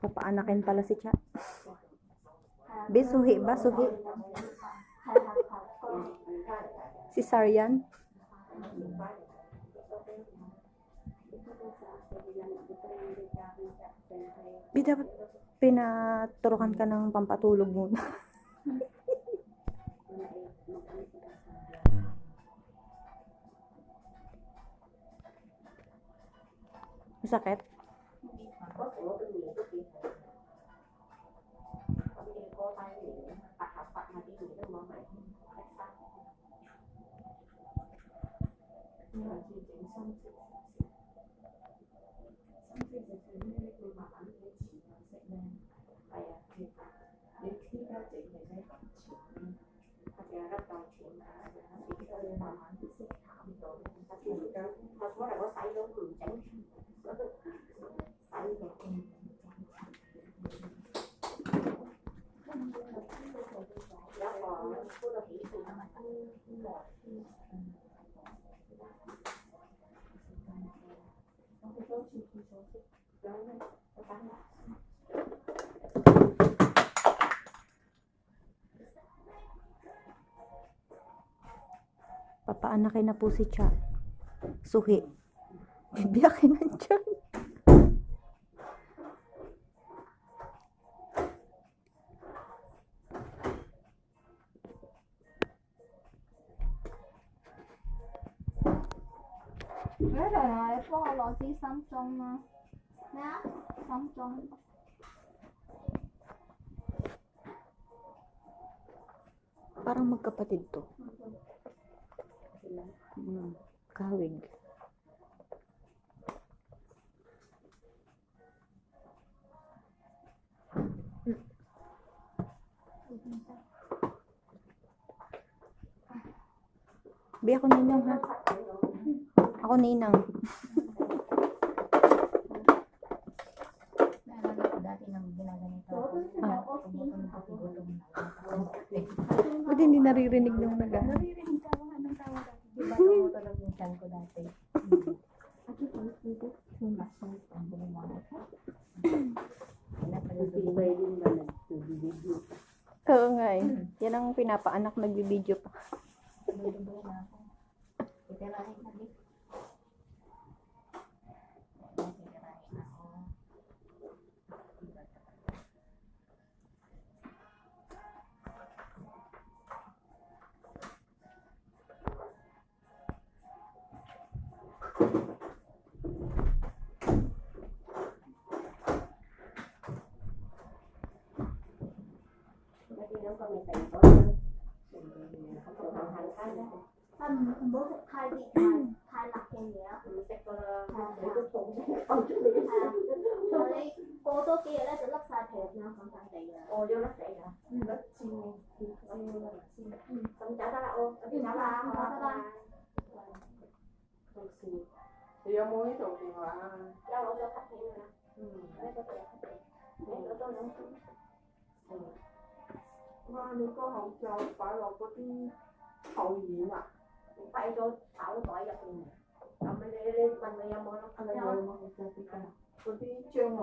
Papaanakin pala si Cha. Suhi ba? Suhi? Si Sarian? Dapat pinaturukan ka ng pampatulog muna. Masakit? Papaanakin na po si Cha. Suhi. Bibiyakin na dyan. Parang magkapatid to. Kawig. Bi, ako ninang ha. Ako ninang. Dati nang ginaganito. Buti hindi naririnig nung naga. Naririnig ka ako. Anong tawag dati? Diba tumutunog yung chan ko dati? Ako po, dito. Sumasang ang bumamang. Matibay din ba nag-video? Oo nga eh. Yan ang pinapaanak, nagbibideo pa. Bumibigay na ako. Itirahin na din. Itirahin ako. bố sẽ thay vị thay lạc cái nhé đấy cô tôi kia là lắp xa thệt nó không sang đây Ô vô lắc chạy hả? Lắc xin không trả ra ô trả ra không xin thì ông muốn cái tiền là đâu ở cho khách tiền nè lấy cho tiền lấy cho tôi nóng哇你個口罩擺落嗰啲後面啊，擺咗手袋入邊咁你問佢有冇咯？係咪有冇口罩啲㗎？嗰啲樟腦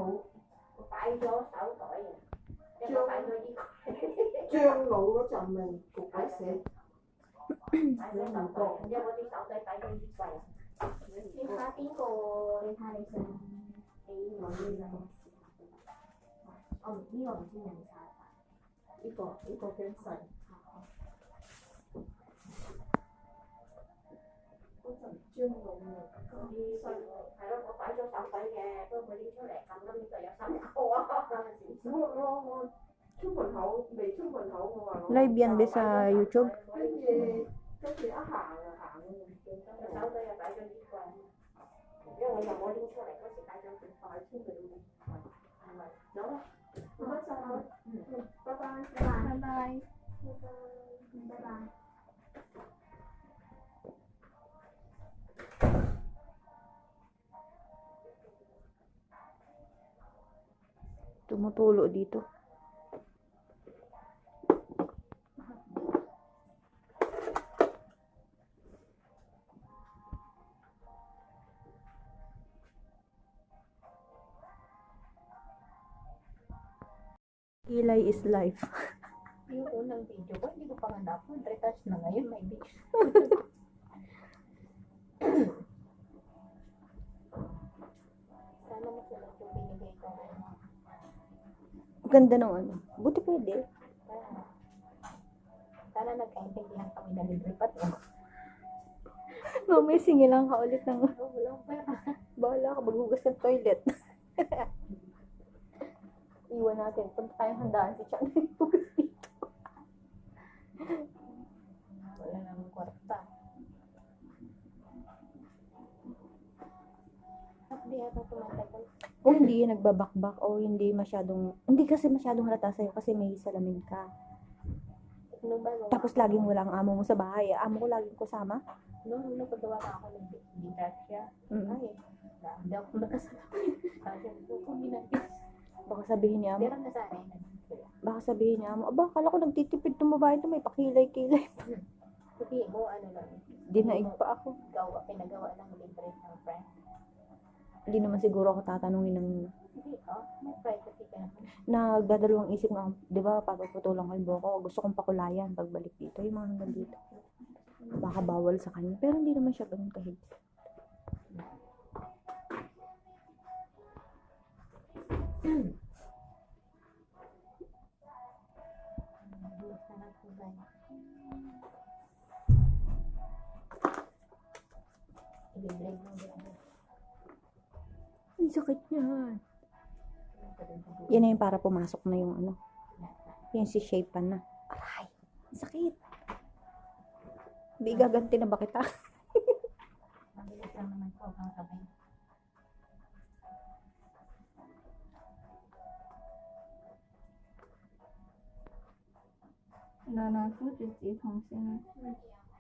擺咗手袋啊，一個擺咗啲樟腦嗰陣味焗鬼死，擺咗手袋，然之後嗰啲手袋擺咗啲櫃。你睇邊個？你睇你上你揾呢個。哦呢個唔知人晒。呢個驚細。嗰陣樟腦啊，啲係咯，我擺咗手底嘅，不過佢拎出嚟咁啱就有三個啊。我出門口未出門口我話我 Live yan ba sa YouTube? 跟住一行啊行個手底又擺咗啲櫃，因為我又冇拎出嚟嗰時擺咗佢擺出嚟嘅，係咪？有啦，唔該晒佢，拜拜。拜拜。拜拜。Tumutulo dito. Kilay is life. Yung unang video ko, hindi ko pa nga na-upload. Retouch na ngayon, may bitch. Sana masulat yung binigay ko. Ganda ng ano. Buti pwede. Sana nagkaintindihan kami na libripat mo. Mamaya singilang ka ulit ng Walang pera. bahala ka maghugas ng toilet. Iwan natin. Punta tayong handaan si Chan. Hugas dito. Wala namang kwarta. Hindi ata tumatagal. Kung hindi nagbabakbak o hindi masyadong, hindi kasi masyadong halata sa'yo kasi may salamin ka. Nung bago, Tapos laging walang amo mo sa bahay. Amo ko laging kusama. nung napagawa na ako ng siya. Mm. Ay, hindi ako nakasalapin. Kasi kung ginagis. Baka sabihin niya amo. Pero nasanay na din sila. Baka sabihin niya amo. Aba, akala ko nagtitipid itong babae ito. May pakilay-kilay. Kasi mo, ano lang, Dinaig pa ako. pinagawa ng libre ng friend. Hindi naman siguro ako tatanungin ng Hindi, may privacy ka naman. nagdadalawang isip nga, di ba, papaputulang kay Boko, gusto kong pakulayan pagbalik dito, yung mga hanggang dito. Baka bawal sa kanya, pero hindi naman siya ganun kahit. Basta na po ba? I-blade mo din. Ang sakit niyan. Yan na yung para pumasok na yung ano, yung si shape na. Aray, ang sakit. Di gaganti na ba kita? Mabilis lang naman po ang kamay.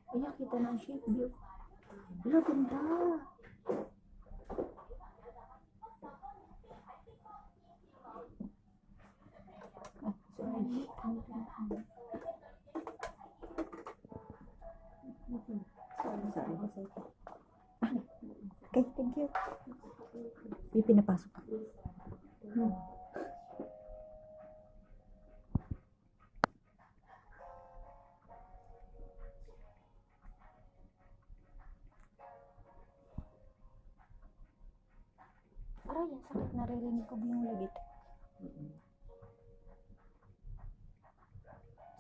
Kaya kita ng shape view. Wala, ganda. Okay, thank you. Yung pinapasok ko. Aray, ang sakit. Naririnig ko ba yung lagit?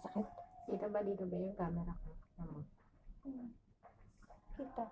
Sakit. Dito ba yung camera ko? Kita.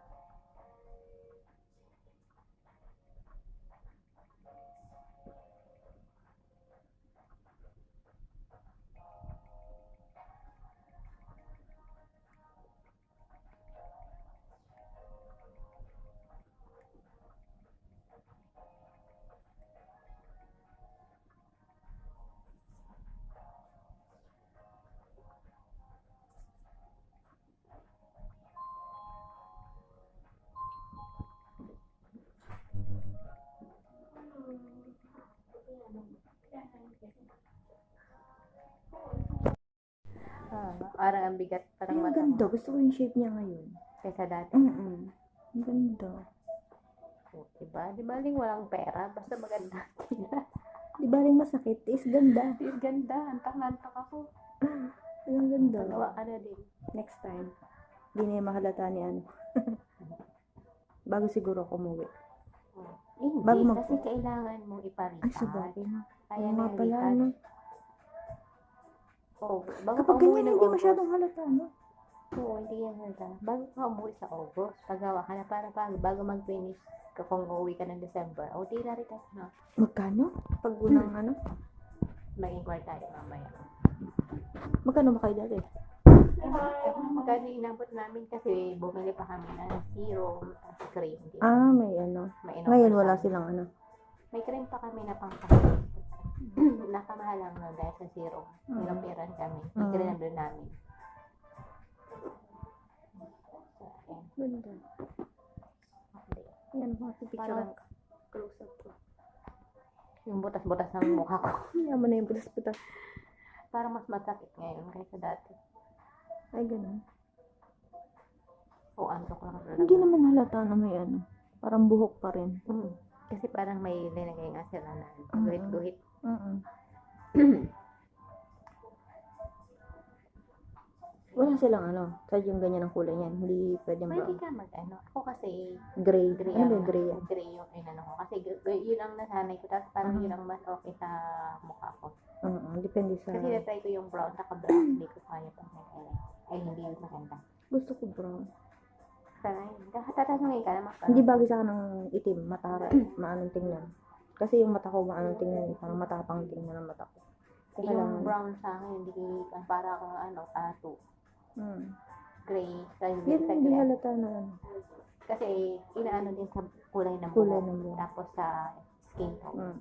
Parang ang bigat, Ay, parang ang mata ganda. mo. Gusto ko yung shape niya ngayon. Kaysa dati. Ang ganda. Diba? Di baling walang pera, basta maganda. Di ba rin masakit? Is ganda. Ang ganda, antak-antak ako. Ang ganda. Magawa ka na din. Next time. Di na yung mahalata ni ano. Bago siguro ako umuwi. Hindi, Bago mag- kasi kailangan mong iparipat. Ay, sabagay na. Kaya Oo nga na pala, lipat. ano. Oo, bago Kapag ka umuwi ganyan, ng hindi August. masyadong halata, no? Oo, hindi yan halata. Bago ka umuwi sa August, pagawa ka na para bago mag-finish ka kung uuwi ka ng December. O, di na rin tayo, no? Magkano? Pag unang ano? Mag-inquire tayo mamaya. Magkano ba kayo dati? Magkano inabot namin kasi bumili pa kami ng serum at cream. Di ba? Ah, may ano. May Ngayon inoffer wala kami. silang ano. May cream pa kami na pangkakit. Nakamahal lang no, dahil sa serum. Nilapiran kami. May cream doon namin. So, ayan. Ganda. Okay. Yan, mga pipicture Parang- ka. Close up ko. Yung butas-butas ng mukha ko. Yan mo na yung putas-putas. Parang mas masakit ngayon kaysa dati. Ay, ganun. O, antok lang talaga. Hindi naman halata na may ano. Parang buhok pa rin. Kasi parang may linagay nga sila na Mm. guhit-guhit. Wala silang ano, sadyang ganyan ang kulay niyan. Hindi pwedeng Pwede brown. ka mag-ano. Ako kasi, Gray. gray Ano ba ang, yung gray yan? gray yung inano ko. Kasi yun ang nasanay ko. Tapos parang yun ang mas okay sa mukha ko. Oo, depende sa... Kasi na-try ko yung brown, naka-brown. Hindi ko kaya pag nag-eyeliner. Ay, hindi yung maganda. Gusto ko brown. Sana yun. Tatanungin ka naman. Hindi bagay sa akin ng itim, matara, maanong tingnan. Kasi yung mata ko maanong tingnan, parang matapang tingnan ang mata ko. Yung Kailangan- brown sa akin, hindi para kang ano, tattoo. Hmm. Gray. Sa Hindi gray. halata na ano. Kasi inaano din sa kulay ng Kulay buhok. ng buhok. Tapos sa skin tone. Hmm.